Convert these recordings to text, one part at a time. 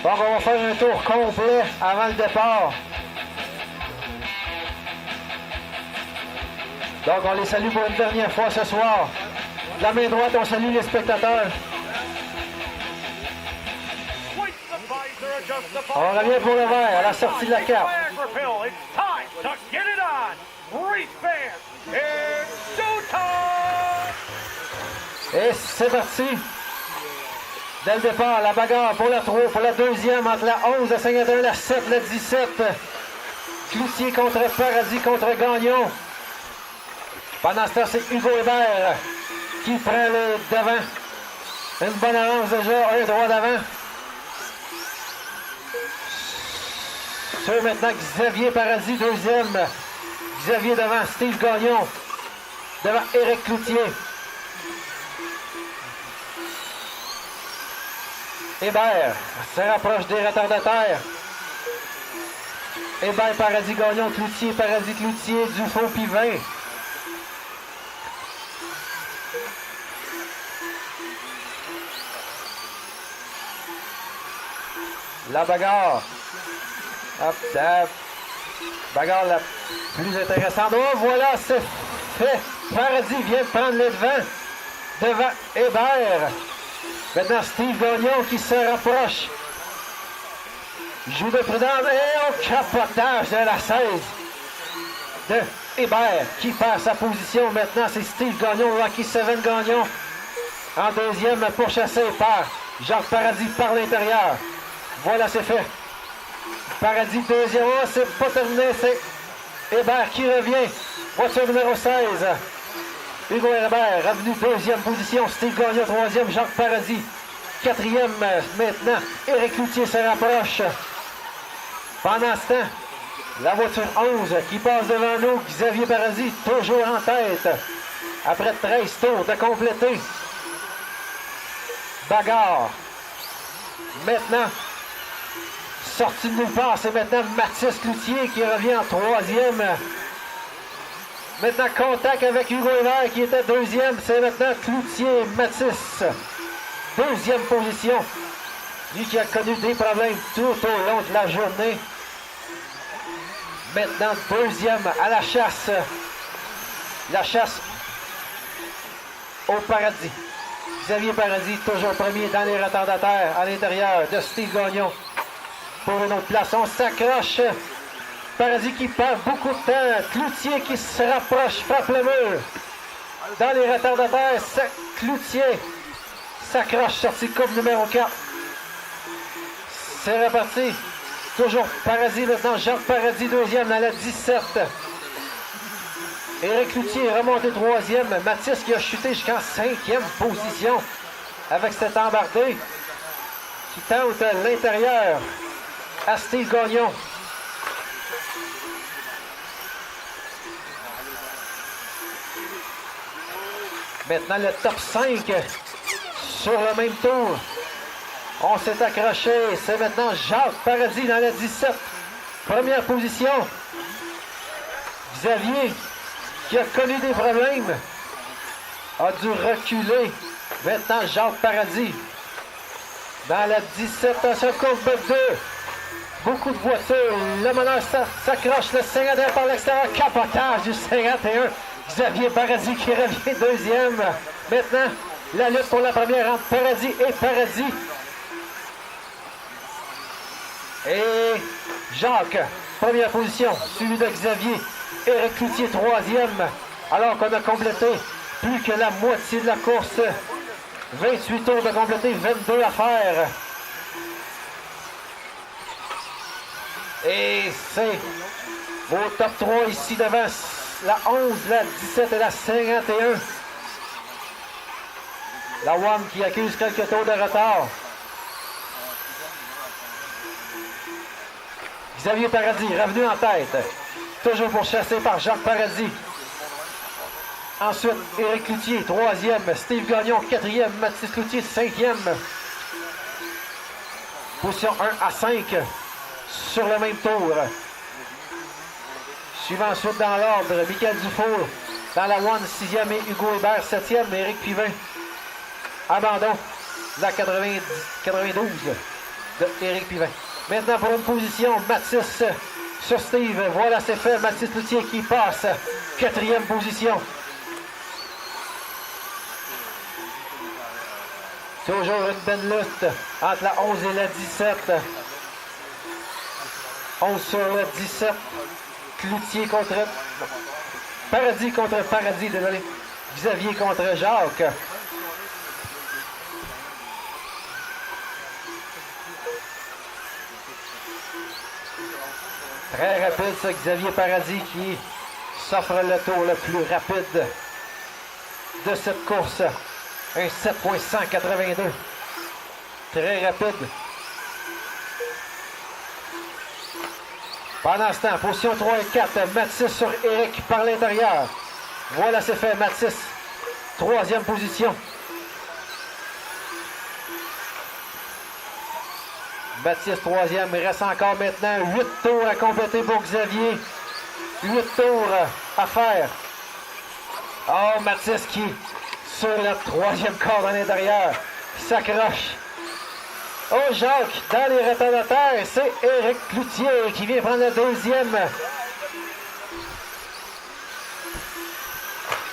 Donc, on va faire un tour complet avant le départ. Donc, on les salue pour une dernière fois ce soir. De la main droite, on salue les spectateurs. On revient pour le vert à la sortie de la carte. Et c'est parti. Dès le départ, la bagarre pour la 3, pour la deuxième, entre la 11, la 51, la 7, la 17. Cloutier contre Paradis contre Gagnon. Pendant ce temps, c'est Hugo Hébert qui prend le devant. Une bonne avance déjà, un droit d'avant. Sur maintenant Xavier Paradis, deuxième. Xavier devant Steve Gagnon. Devant Éric Cloutier. Hébert se rapproche des retardataires. Hébert, Paradis, Gagnon, Cloutier, Paradis, Cloutier, Dufault, Pivin. La bagarre. Hop, la bagarre la plus intéressante. Oh, voilà, c'est fait. Paradis vient de prendre le devant Hébert. Maintenant, Steve Gagnon qui se rapproche. Joue de prudence et au capotage de la 16 de Hébert qui perd sa position. Maintenant, c'est Steve Gagnon, Rocky Seven Gagnon. En deuxième, pourchassé par Jacques Paradis par l'intérieur. Voilà, c'est fait. Paradis, deuxième. Oh, c'est pas terminé. C'est Hébert qui revient. Voiture numéro 16. Hugo Hébert, revenu deuxième position. Steve Gagnon, troisième. Jacques Paradis, quatrième. Maintenant, Éric Cloutier se rapproche. Pendant ce temps, la voiture 11 qui passe devant nous. Xavier Paradis, toujours en tête. Après 13 tours de compléter. Bagarre. Maintenant, sorti de nulle part, c'est maintenant Mathis Cloutier qui revient en troisième. Maintenant, contact avec Hugo Hébert qui était deuxième. C'est maintenant Cloutier, Mathis. Deuxième position. Lui qui a connu des problèmes tout au long de la journée. Maintenant, deuxième à la chasse. La chasse au Paradis. Xavier Paradis, toujours premier dans les retardataires à l'intérieur de Steve Gagnon. Pour une autre place, on s'accroche. Paradis qui perd beaucoup de temps. Cloutier qui se rapproche, frappe le mur. Dans les retardataires, Cloutier s'accroche, sortie de coupe numéro 4. C'est reparti. Toujours Paradis maintenant. Jacques Paradis, deuxième dans la 17. Éric Cloutier est remonté troisième. Mathis qui a chuté jusqu'en cinquième position avec cet embardé qui tente l'intérieur à Steve Gagnon. Maintenant le top 5 sur le même tour. On s'est accroché. C'est maintenant Jacques Paradis dans la 17. Première position. Xavier qui a connu des problèmes a dû reculer. Maintenant Jacques Paradis dans la 17. Attention, courbe 2. Beaucoup de voitures. Le meneur s'accroche. Le 51 par l'extérieur. Capotage du 51. Xavier Paradis qui revient deuxième. Maintenant, la lutte pour la première entre Paradis et Paradis. Et Jacques, première position, suivi de Xavier. Éric Cloutier, troisième. Alors qu'on a complété plus que la moitié de la course. 28 tours de compléter, 22 à faire. Et c'est au top 3 ici devant la 11, la 17 et la 51. La One qui accuse quelques tours de retard. Xavier Paradis, revenu en tête. Toujours pourchassé par Jacques Paradis. Ensuite, Éric Cloutier, troisième. Steve Gagnon, quatrième. Mathis Cloutier, cinquième. Position 1 à 5 sur le même tour. Suivant ensuite dans l'ordre, Michael Dufour dans la 1, 6e et Hugo Hébert, 7e. Éric Pivin, abandon, la 92 de Éric Pivin. Maintenant pour une position, Mathis sur Steve. Voilà, c'est fait. Mathis Cloutier qui passe. 4e position. Toujours une bonne lutte entre la 11 et la 17. 11 sur la 17. Cloutier contre... Paradis contre Paradis, désolé. Xavier contre Jacques. Très rapide, ça, Xavier Paradis qui s'offre le tour le plus rapide de cette course. Un 7.182. Très rapide. Pendant ce temps, position 3 et 4, Mathis sur Éric par l'intérieur. Voilà, c'est fait, Mathis. 3e position. Mathis, 3e. Il reste encore maintenant 8 tours à compléter pour Xavier. 8 tours à faire. Oh, Mathis qui, sur le 3e corde à l'intérieur, s'accroche. Oh, Jacques, dans les retardataires, c'est Éric Cloutier qui vient prendre le 2e.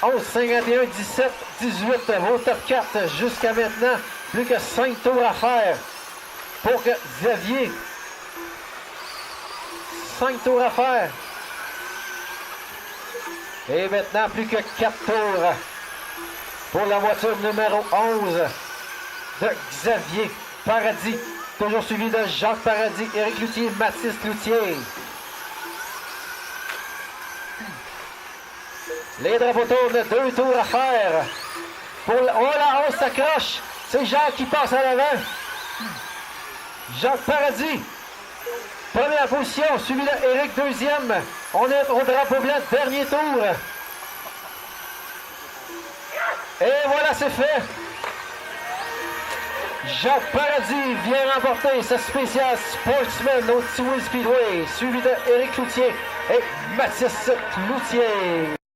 11, 51, 17, 18, au top 4 jusqu'à maintenant. Plus que 5 tours à faire pour que Xavier. 5 tours à faire. Et maintenant, plus que 4 tours pour la voiture numéro 11 de Xavier Paradis. Toujours suivi de Jacques Paradis, Éric Cloutier, Mathis Cloutier. Les drapeaux tournent, 2 tours à faire. Oh, la 11 s'accroche. C'est Jacques qui passe à l'avant. Jacques Paradis. Première position, suivi de Éric, 2e. On est au drapeau blanc, dernier tour. Et voilà, c'est fait. Jacques Paradis vient remporter ce spécial Sportsman au Tiwi Speedway, suivi de Éric Cloutier et Mathis Cloutier.